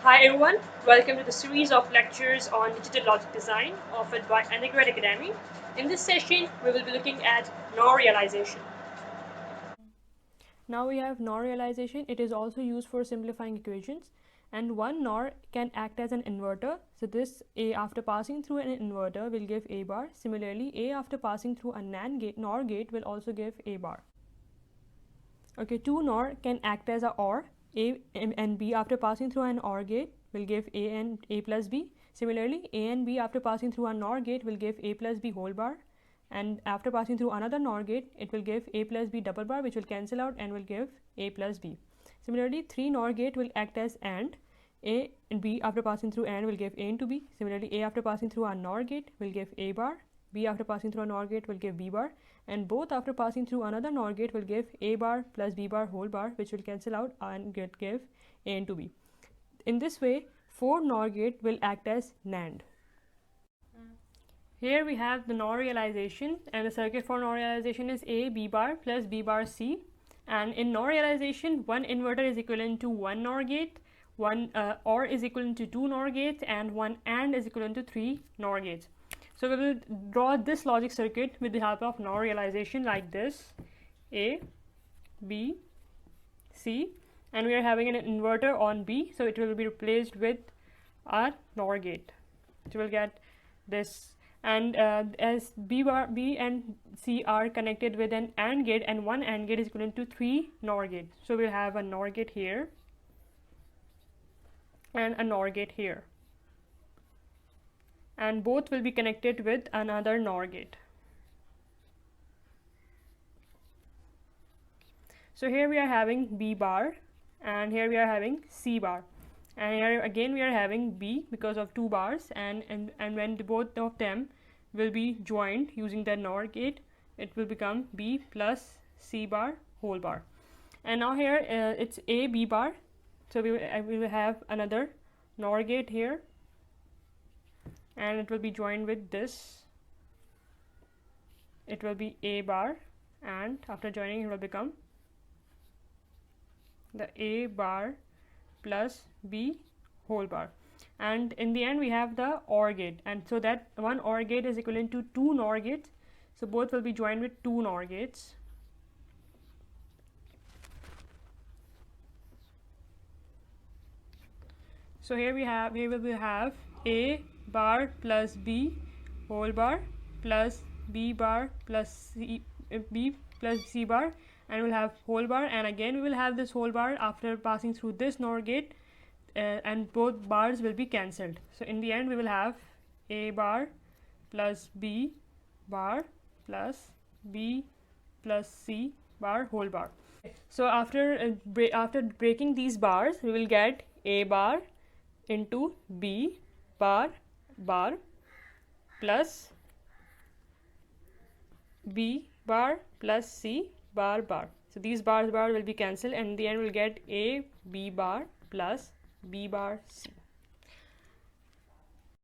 Hi everyone, welcome to the series of lectures on digital logic design offered by Undergrad Academy. In this session, we will be looking at NOR realization. Now we have NOR realization. It is also used for simplifying equations, and one NOR can act as an inverter. So this A after passing through an inverter will give A bar. Similarly, A after passing through a NOR gate will also give A bar. Okay, two NOR can act as a OR. A and B after passing through an OR gate will give A and A plus B. Similarly, A and B after passing through a NOR gate will give A plus B whole bar, and after passing through another NOR gate it will give A plus B double bar, which will cancel out and will give A plus B. Similarly, three NOR gate will act as AND. A and B after passing through AND will give A into B. Similarly, A after passing through a NOR gate will give A bar. B after passing through a NOR gate will give B bar, and both after passing through another NOR gate will give A bar plus B bar whole bar, which will cancel out and give A into B. In this way, 4 NOR gate will act as NAND. Here we have the NOR realization, and the circuit for NOR realization is A B bar plus B bar C. And in NOR realization, one inverter is equivalent to one NOR gate, one OR is equivalent to two NOR gates, and one AND is equivalent to three NOR gates. So we will draw this logic circuit with the help of NOR realization like this: A, B, C, and we are having an inverter on B, so it will be replaced with a NOR gate. So we'll get this, and as B and C are connected with an AND gate, and one AND gate is equivalent to three NOR gates. So we'll have a NOR gate here and a NOR gate here, and both will be connected with another NOR gate. So here we are having B bar, and here we are having C bar, and here again we are having B because of two bars, and when both of them will be joined using the NOR gate, it will become B plus C bar whole bar. And now here it's A B bar, so we will have another NOR gate here, and it will be joined with this. It will be A bar, and after joining it will become the A bar plus B whole bar. And in the end we have the OR gate, and so that one OR gate is equivalent to two NOR gates, so both will be joined with two NOR gates. So here we will have A bar plus B whole bar plus B bar plus B plus C bar, and we'll have whole bar, and again we will have this whole bar after passing through this NOR gate, and both bars will be cancelled. So in the end we will have A bar plus B bar plus B plus C bar whole bar. So after breaking these bars, we will get A bar into B bar bar plus B bar plus C bar bar. So these bar will be cancelled, and in the end we'll get A B bar plus B bar C.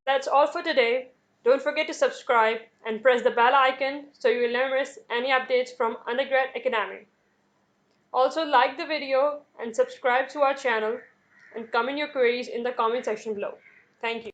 That's all for today. Don't forget to subscribe and press the bell icon so you will never miss any updates from Undergrad Academy. Also like the video and subscribe to our channel, and comment your queries in the comment section below. Thank you.